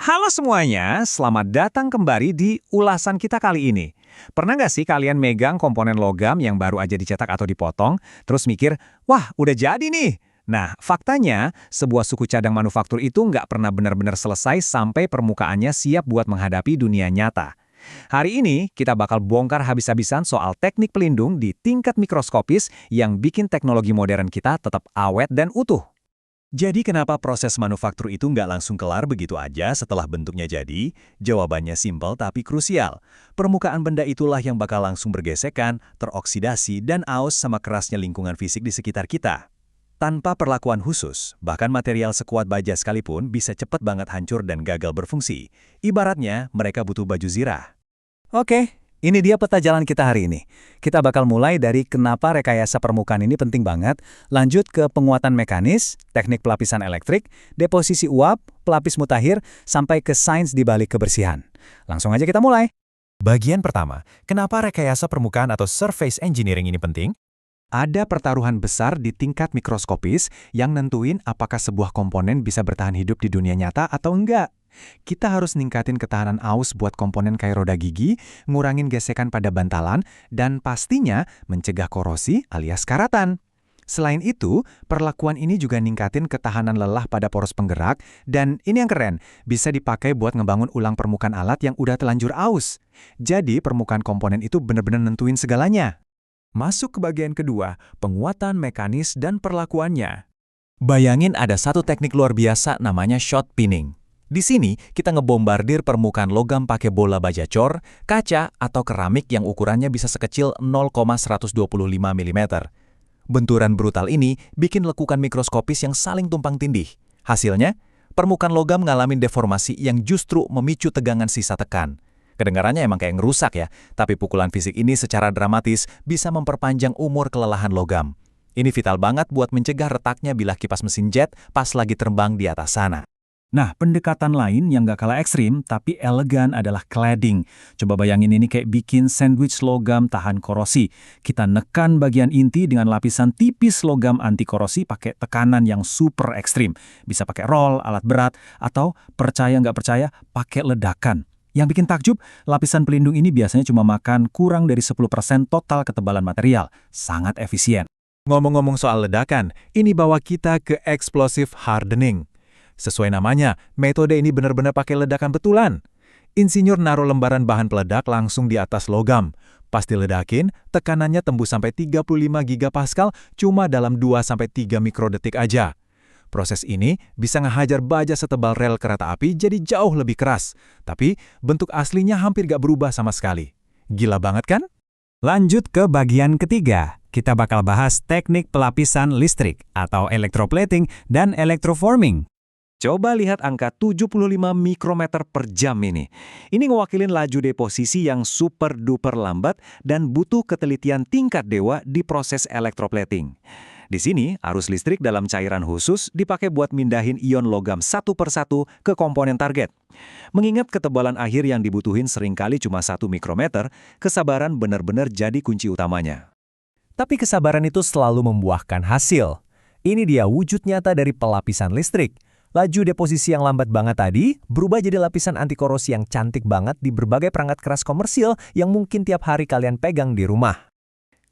Halo semuanya, selamat datang kembali di ulasan kita kali ini. Pernah nggak sih kalian megang komponen logam yang baru aja dicetak atau dipotong, terus mikir, wah udah jadi nih? Nah, faktanya, sebuah suku cadang manufaktur itu nggak pernah benar-benar selesai sampai permukaannya siap buat menghadapi dunia nyata. Hari ini, kita bakal bongkar habis-habisan soal teknik pelindung di tingkat mikroskopis yang bikin teknologi modern kita tetap awet dan utuh. Jadi kenapa proses manufaktur itu nggak langsung kelar begitu aja setelah bentuknya jadi? Jawabannya simpel tapi krusial. Permukaan benda itulah yang bakal langsung bergesekan, teroksidasi, dan aus sama kerasnya lingkungan fisik di sekitar kita. Tanpa perlakuan khusus, bahkan material sekuat baja sekalipun bisa cepat banget hancur dan gagal berfungsi. Ibaratnya, mereka butuh baju zirah. Oke, ini dia peta jalan kita hari ini. Kita bakal mulai dari kenapa rekayasa permukaan ini penting banget, lanjut ke penguatan mekanis, teknik pelapisan elektrik, deposisi uap, pelapis mutakhir, sampai ke sains di balik kebersihan. Langsung aja kita mulai. Bagian pertama, kenapa rekayasa permukaan atau surface engineering ini penting? Ada pertaruhan besar di tingkat mikroskopis yang nentuin apakah sebuah komponen bisa bertahan hidup di dunia nyata atau enggak. Kita harus ningkatin ketahanan aus buat komponen kayak roda gigi, ngurangin gesekan pada bantalan, dan pastinya mencegah korosi alias karatan. Selain itu, perlakuan ini juga ningkatin ketahanan lelah pada poros penggerak, dan ini yang keren, bisa dipakai buat ngebangun ulang permukaan alat yang udah telanjur aus. Jadi, permukaan komponen itu benar-benar nentuin segalanya. Masuk ke bagian kedua, penguatan mekanis dan perlakuannya. Bayangin ada satu teknik luar biasa namanya shot pinning. Di sini, kita ngebombardir permukaan logam pakai bola baja cor, kaca, atau keramik yang ukurannya bisa sekecil 0,125 mm. Benturan brutal ini bikin lekukan mikroskopis yang saling tumpang tindih. Hasilnya, permukaan logam ngalamin deformasi yang justru memicu tegangan sisa tekan. Kedengarannya emang kayak ngerusak ya, tapi pukulan fisik ini secara dramatis bisa memperpanjang umur kelelahan logam. Ini vital banget buat mencegah retaknya bilah kipas mesin jet pas lagi terbang di atas sana. Nah, pendekatan lain yang gak kalah ekstrim tapi elegan adalah cladding. Coba bayangin ini kayak bikin sandwich logam tahan korosi. Kita nekan bagian inti dengan lapisan tipis logam anti korosi pakai tekanan yang super ekstrim. Bisa pakai roll, alat berat, atau percaya nggak percaya pakai ledakan. Yang bikin takjub, lapisan pelindung ini biasanya cuma makan kurang dari 10% total ketebalan material. Sangat efisien. Ngomong-ngomong soal ledakan, ini bawa kita ke explosive hardening. Sesuai namanya, metode ini benar-benar pakai ledakan betulan. Insinyur naruh lembaran bahan peledak langsung di atas logam. Pas diledakin, tekanannya tembus sampai 35 gigapascal cuma dalam 2-3 mikrodetik aja. Proses ini bisa ngehajar baja setebal rel kereta api jadi jauh lebih keras. Tapi bentuk aslinya hampir gak berubah sama sekali. Gila banget kan? Lanjut ke bagian ketiga. Kita bakal bahas teknik pelapisan listrik atau electroplating dan electroforming. Coba lihat angka 75 mikrometer per jam ini. Ini ngewakilin laju deposisi yang super duper lambat dan butuh ketelitian tingkat dewa di proses electroplating. Di sini, arus listrik dalam cairan khusus dipakai buat mindahin ion logam satu persatu ke komponen target. Mengingat ketebalan akhir yang dibutuhin seringkali cuma 1 mikrometer, kesabaran benar-benar jadi kunci utamanya. Tapi kesabaran itu selalu membuahkan hasil. Ini dia wujud nyata dari pelapisan listrik. Laju deposisi yang lambat banget tadi berubah jadi lapisan anti korosi yang cantik banget di berbagai perangkat keras komersil yang mungkin tiap hari kalian pegang di rumah.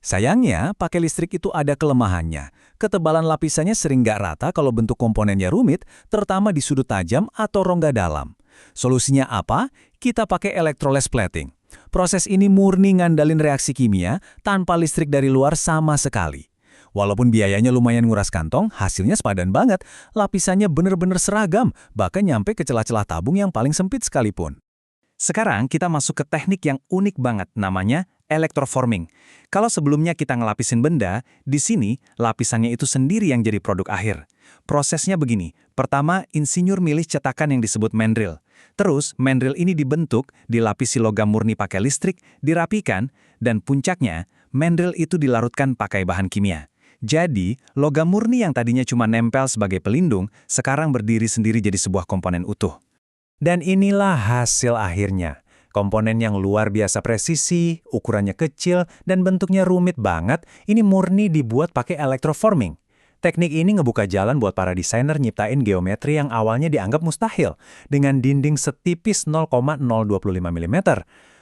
Sayangnya, pakai listrik itu ada kelemahannya. Ketebalan lapisannya sering nggak rata kalau bentuk komponennya rumit, terutama di sudut tajam atau rongga dalam. Solusinya apa? Kita pakai electrolysis plating. Proses ini murni ngandalin reaksi kimia tanpa listrik dari luar sama sekali. Walaupun biayanya lumayan nguras kantong, hasilnya sepadan banget. Lapisannya bener-bener seragam, bahkan nyampe ke celah-celah tabung yang paling sempit sekalipun. Sekarang kita masuk ke teknik yang unik banget, namanya electroforming. Kalau sebelumnya kita ngelapisin benda, di sini lapisannya itu sendiri yang jadi produk akhir. Prosesnya begini, pertama insinyur milih cetakan yang disebut mandrel. Terus mandrel ini dibentuk, dilapisi logam murni pakai listrik, dirapikan, dan puncaknya mandrel itu dilarutkan pakai bahan kimia. Jadi, logam murni yang tadinya cuma nempel sebagai pelindung, sekarang berdiri sendiri jadi sebuah komponen utuh. Dan inilah hasil akhirnya. Komponen yang luar biasa presisi, ukurannya kecil, dan bentuknya rumit banget, ini murni dibuat pakai electroforming. Teknik ini ngebuka jalan buat para desainer nyiptain geometri yang awalnya dianggap mustahil, dengan dinding setipis 0,025 mm.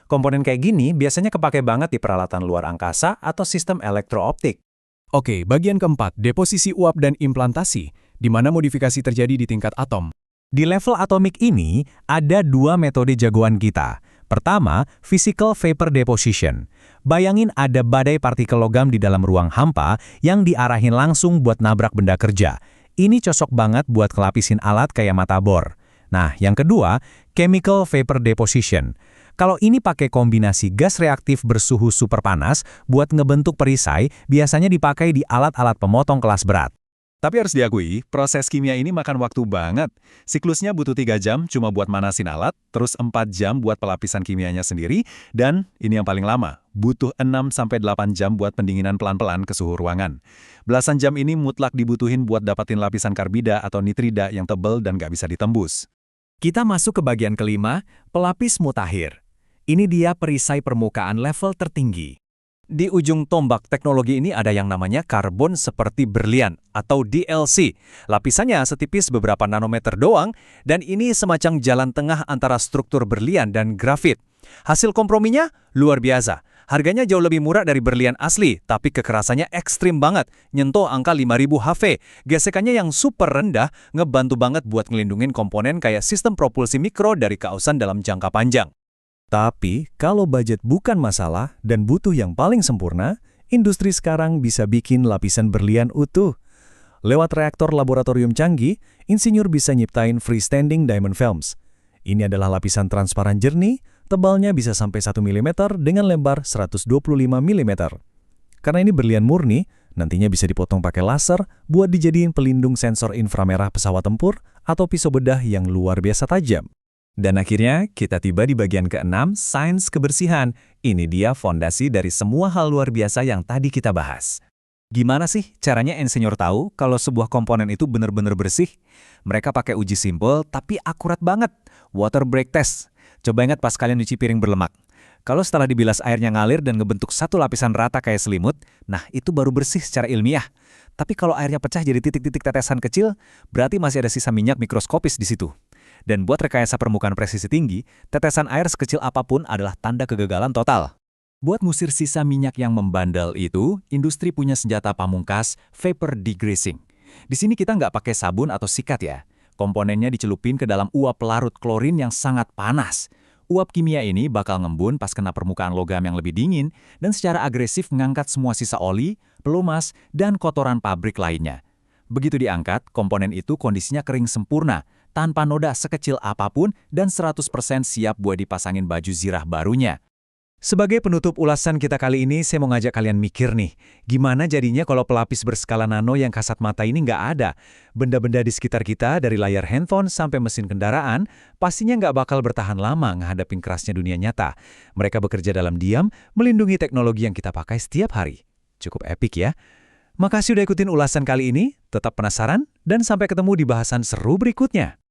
Komponen kayak gini biasanya kepake banget di peralatan luar angkasa atau sistem elektrooptik. Oke, bagian keempat, deposisi uap dan implantasi, di mana modifikasi terjadi di tingkat atom. Di level atomik ini, ada dua metode jagoan kita. Pertama, physical vapor deposition. Bayangin ada badai partikel logam di dalam ruang hampa yang diarahin langsung buat nabrak benda kerja. Ini cocok banget buat kelapisin alat kayak mata bor. Nah, yang kedua, chemical vapor deposition. Kalau ini pakai kombinasi gas reaktif bersuhu super panas buat ngebentuk perisai, biasanya dipakai di alat-alat pemotong kelas berat. Tapi harus diakui, proses kimia ini makan waktu banget. Siklusnya butuh 3 jam cuma buat manasin alat, terus 4 jam buat pelapisan kimianya sendiri, dan ini yang paling lama, butuh 6-8 jam buat pendinginan pelan-pelan ke suhu ruangan. Belasan jam ini mutlak dibutuhin buat dapatin lapisan karbida atau nitrida yang tebal dan nggak bisa ditembus. Kita masuk ke bagian kelima, pelapis mutakhir. Ini dia perisai permukaan level tertinggi. Di ujung tombak teknologi ini ada yang namanya karbon seperti berlian atau DLC. Lapisannya setipis beberapa nanometer doang, dan ini semacam jalan tengah antara struktur berlian dan grafit. Hasil komprominya luar biasa. Harganya jauh lebih murah dari berlian asli, tapi kekerasannya ekstrim banget, nyentuh angka 5000 Hv. Gesekannya yang super rendah, ngebantu banget buat ngelindungin komponen kayak sistem propulsi mikro dari keausan dalam jangka panjang. Tapi, kalau budget bukan masalah dan butuh yang paling sempurna, industri sekarang bisa bikin lapisan berlian utuh. Lewat reaktor laboratorium canggih, insinyur bisa nyiptain freestanding diamond films. Ini adalah lapisan transparan jernih, tebalnya bisa sampai 1 mm dengan lebar 125 mm. Karena ini berlian murni, nantinya bisa dipotong pakai laser buat dijadiin pelindung sensor inframerah pesawat tempur atau pisau bedah yang luar biasa tajam. Dan akhirnya, kita tiba di bagian ke-6, sains kebersihan. Ini dia fondasi dari semua hal luar biasa yang tadi kita bahas. Gimana sih caranya insinyur tahu kalau sebuah komponen itu benar-benar bersih? Mereka pakai uji simpel, tapi akurat banget. Water break test. Coba ingat pas kalian nyuci piring berlemak. Kalau setelah dibilas airnya ngalir dan ngebentuk satu lapisan rata kayak selimut, nah itu baru bersih secara ilmiah. Tapi kalau airnya pecah jadi titik-titik tetesan kecil, berarti masih ada sisa minyak mikroskopis di situ. Dan buat rekayasa permukaan presisi tinggi, tetesan air sekecil apapun adalah tanda kegagalan total. Buat ngusir sisa minyak yang membandel itu, industri punya senjata pamungkas, vapor degreasing. Di sini kita nggak pakai sabun atau sikat ya. Komponennya dicelupin ke dalam uap pelarut klorin yang sangat panas. Uap kimia ini bakal ngembun pas kena permukaan logam yang lebih dingin dan secara agresif mengangkat semua sisa oli, pelumas, dan kotoran pabrik lainnya. Begitu diangkat, komponen itu kondisinya kering sempurna, tanpa noda sekecil apapun dan 100% siap buat dipasangin baju zirah barunya. Sebagai penutup ulasan kita kali ini, saya mau ngajak kalian mikir nih, gimana jadinya kalau pelapis berskala nano yang kasat mata ini nggak ada? Benda-benda di sekitar kita, dari layar handphone sampai mesin kendaraan, pastinya nggak bakal bertahan lama menghadapin kerasnya dunia nyata. Mereka bekerja dalam diam, melindungi teknologi yang kita pakai setiap hari. Cukup epik ya? Makasih udah ikutin ulasan kali ini, tetap penasaran, dan sampai ketemu di bahasan seru berikutnya.